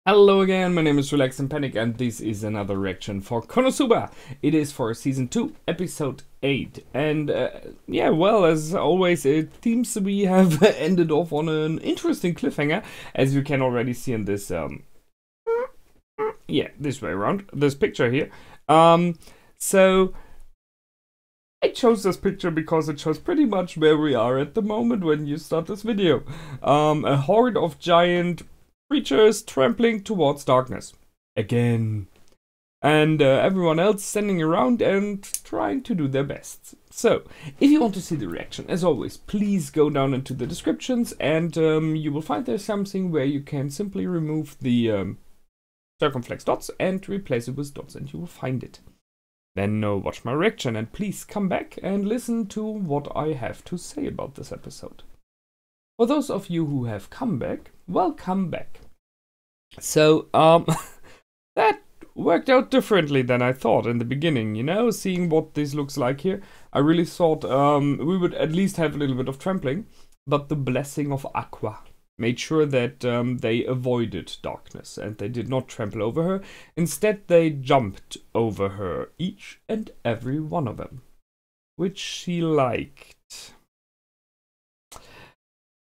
Hello again, my name is Relax and Panic and this is another reaction for Konosuba. It is for Season 2, Episode 8. And yeah, well, as always, it seems we have ended off on an interesting cliffhanger, as you can already see in this, yeah, this way around, this picture here. So I chose this picture because it shows pretty much where we are at the moment when you start this video. A horde of giant creatures trampling towards darkness. Again. And everyone else standing around and trying to do their best. So, if you want to see the reaction, as always, please go down into the descriptions and you will find there's something where you can simply remove the circumflex dots and replace it with dots and you will find it. Then watch my reaction and please come back and listen to what I have to say about this episode. For those of you who have come back, welcome back. So, that worked out differently than I thought in the beginning, you know, seeing what this looks like here. I really thought we would at least have a little bit of trampling, but the blessing of Aqua made sure that they avoided darkness and they did not trample over her. Instead, they jumped over her, each and every one of them, which she liked.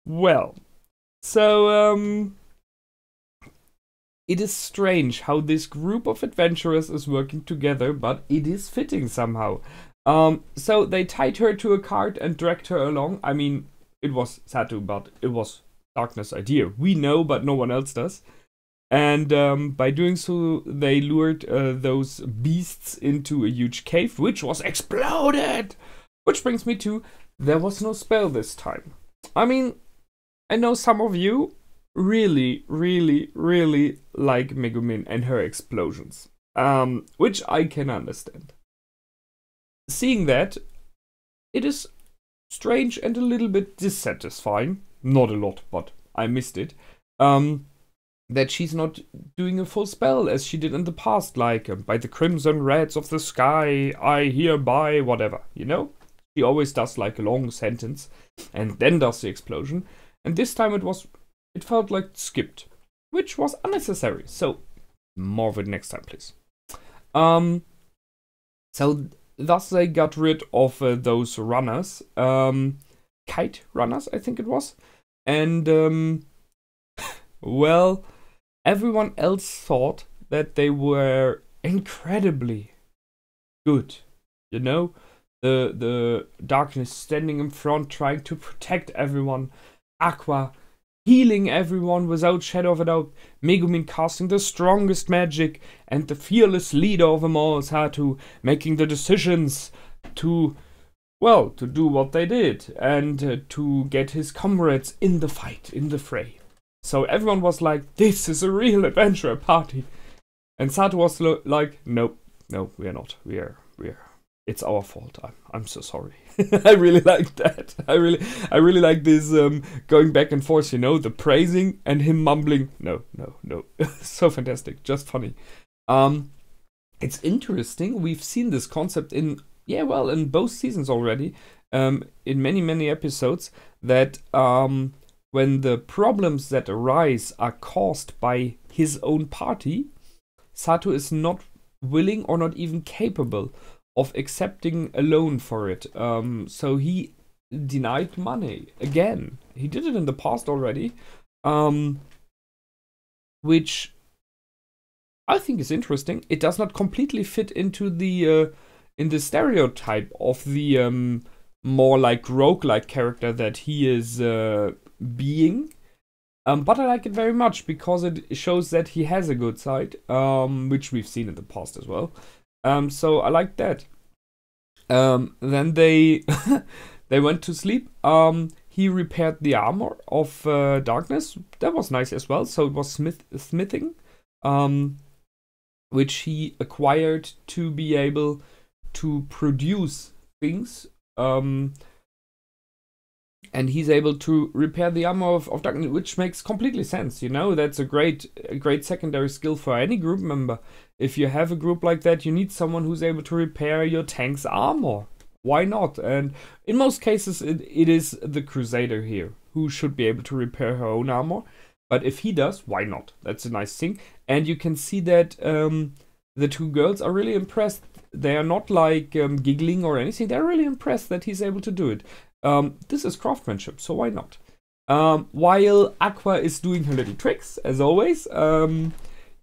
Well, so, it is strange how this group of adventurers is working together, but it is fitting somehow. So they tied her to a cart and dragged her along. I mean, it was Satu, but it was Darkness' idea. We know, but no one else does. And by doing so, they lured those beasts into a huge cave, which was exploded! Which brings me to, there was no spell this time. I mean, I know some of you really like Megumin and her explosions, which I can understand. Seeing that, it is strange and a little bit dissatisfying, not a lot, but I missed it, that she's not doing a full spell as she did in the past, like by the crimson reds of the sky, I hereby, whatever, you know? She always does like a long sentence and then does the explosion. And this time it felt like skipped, which was unnecessary. So, more of it next time, please. So, thus they got rid of those runners. Kite runners, I think it was. And, well, everyone else thought that they were incredibly good. You know? The darkness standing in front, trying to protect everyone. Aqua healing everyone without shadow of a doubt, Megumin casting the strongest magic, and the fearless leader of them all, Satu, making the decisions to, well, to do what they did, and to get his comrades in the fight, in the fray. So everyone was like, this is a real adventure party. And Satu was like, nope, no, we are not, we are. It's our fault. I'm so sorry. I really like that. I really like this going back and forth, you know, the praising and him mumbling. No. So fantastic. Just funny. It's interesting. We've seen this concept in both seasons already. In many episodes that when the problems that arise are caused by his own party, Satu is not willing or not even capable of accepting a loan for it. So he denied money again. He did it in the past already, which I think is interesting. It does not completely fit into the in the stereotype of the more like roguelike character that he is being. But I like it very much because it shows that he has a good side, which we've seen in the past as well. So I like that. Then they they went to sleep. He repaired the armor of darkness. That was nice as well. So it was smithing, which he acquired to be able to produce things. And he's able to repair the armor of darkness, which makes completely sense, you know? That's a great secondary skill for any group member. If you have a group like that, you need someone who's able to repair your tank's armor. Why not? And in most cases, it is the Crusader here, who should be able to repair her own armor. But if he does, why not? That's a nice thing. And you can see that the two girls are really impressed. They are not like giggling or anything. They're really impressed that he's able to do it. This is craftsmanship, so why not? While Aqua is doing her little tricks, as always,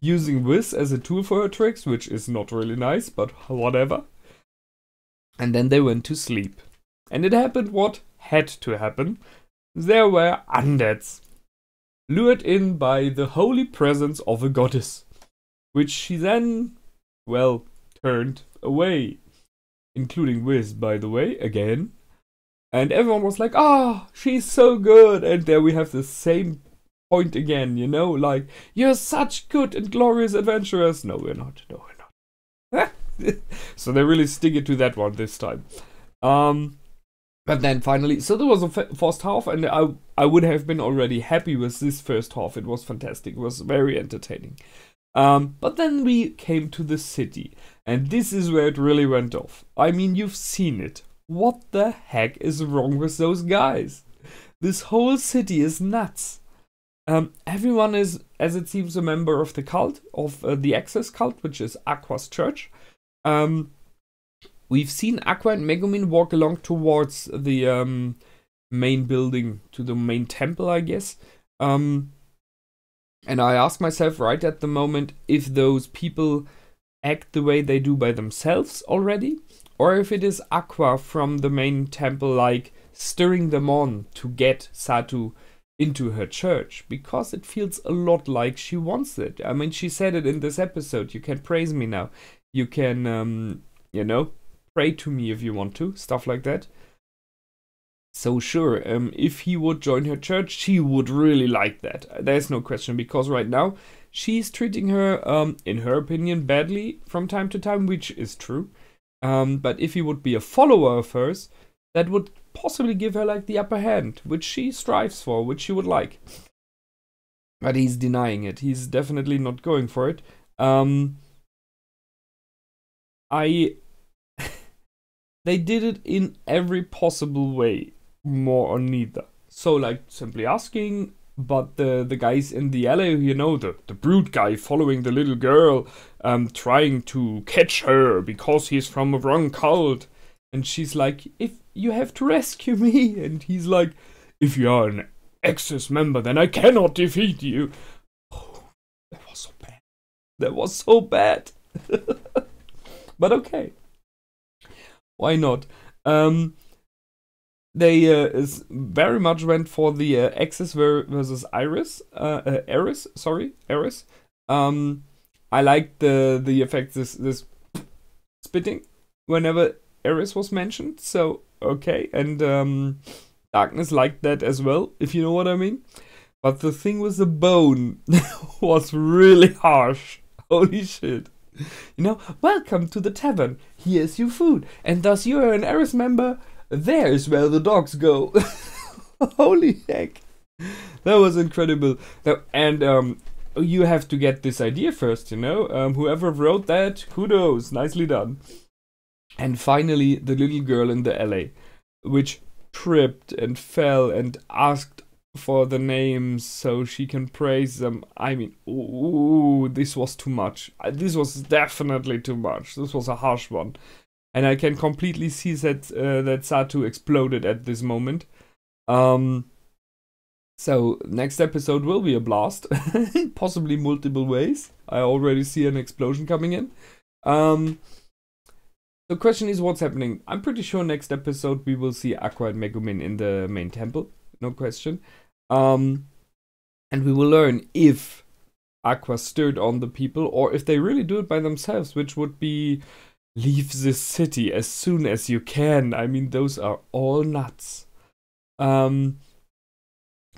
using Wiz as a tool for her tricks, which is not really nice, but whatever. And then they went to sleep. And it happened what had to happen. There were undeads, lured in by the holy presence of a goddess, which she then, well, turned away. Including Wiz, by the way, again. And everyone was like, ah, she's so good. And there we have the same point again, you know, like, you're such good and glorious adventurers. No, we're not. No, we're not. So they really stick it to that one this time. But then finally, so there was a first half, and I would have been already happy with this first half. It was fantastic. It was very entertaining. But then we came to the city, and this is where it really went off. I mean, you've seen it. What the heck is wrong with those guys? This whole city is nuts. Everyone is, as it seems, a member of the cult, of the Access cult, which is Aqua's church. We've seen Aqua and Megumin walk along towards the main building, to the main temple, I guess. And I ask myself right at the moment if those people act the way they do by themselves already, or if it is Aqua from the main temple, like, stirring them on to get Satu into her church, because it feels a lot like she wants it. I mean, she said it in this episode, you can praise me now. You can, you know, pray to me if you want to, stuff like that. So sure, if he would join her church, she would really like that. There's no question, because right now she's treating her, in her opinion, badly from time to time, which is true. But if he would be a follower of hers, that would possibly give her like the upper hand, which she strives for, which she would like. But he's denying it. He's definitely not going for it. They did it in every possible way, more or neither. So, like, simply asking, but the guys in the alley, you know, the brute guy following the little girl, trying to catch her because he's from a wrong cult. And she's like, if you have to rescue me. And he's like, if you are an Access member, then I cannot defeat you. Oh, that was so bad. That was so bad. But okay. Why not? They very much went for the Access versus Iris. Eris, sorry, Eris. I liked the effect, this spitting whenever Eris was mentioned. So okay, and Darkness liked that as well, if you know what I mean. But the thing with the bone was really harsh. Holy shit. You know, welcome to the tavern. Here's your food. And thus you are an Eris member. There is where the dogs go. Holy heck. That was incredible. And you have to get this idea first, you know. Whoever wrote that, kudos. Nicely done. And finally, the little girl in the alley, which tripped and fell and asked for the names so she can praise them. I mean, ooh, this was too much. This was definitely too much. This was a harsh one. And I can completely see that that Satu exploded at this moment. So next episode will be a blast. Possibly multiple ways. I already see an explosion coming in. The question is what's happening. I'm pretty sure next episode we will see Aqua and Megumin in the main temple. No question. And we will learn if Aqua stirred on the people or if they really do it by themselves, which would be leave this city as soon as you can. I mean, those are all nuts. We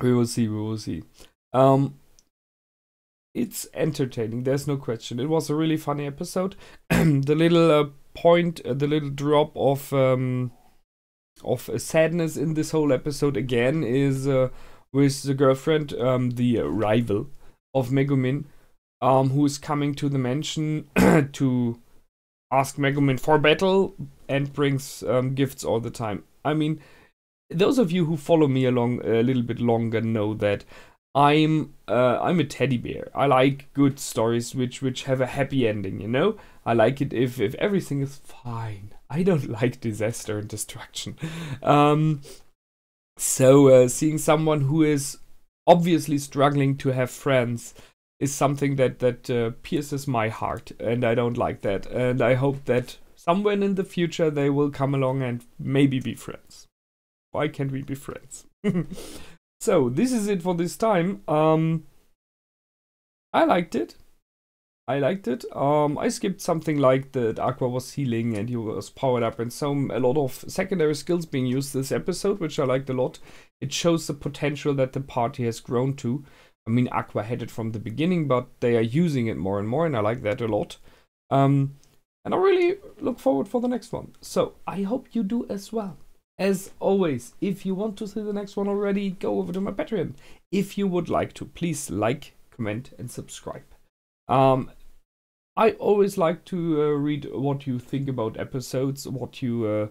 will see, we will see. It's entertaining, there's no question. It was a really funny episode. The little the little drop of sadness in this whole episode again is with the girlfriend, the rival of Megumin, who is coming to the mansion to ask Megumin for battle and brings gifts all the time. I mean, those of you who follow me along a little bit longer know that I'm a teddy bear. I like good stories which have a happy ending, you know? I like it if everything is fine. I don't like disaster and destruction. So seeing someone who is obviously struggling to have friends is something that pierces my heart, and I don't like that. And I hope that somewhere in the future they will come along and maybe be friends. Why can't we be friends? So this is it for this time. I liked it. I skipped something like that Aqua was healing and he was powered up, and a lot of secondary skills being used this episode, which I liked a lot. It shows the potential that the party has grown to. I mean, Aqua had it from the beginning, but they are using it more and more, and I like that a lot. And I really look forward for the next one. So I hope you do as well. As always, if you want to see the next one already, go over to my Patreon. If you would like to, please like, comment, and subscribe. I always like to read what you think about episodes, what you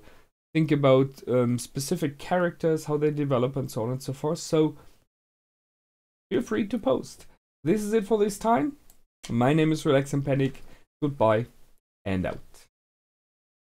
think about specific characters, how they develop, and so on and so forth. So feel free to post. This is it for this time. My name is Relax and Panic. Goodbye and out.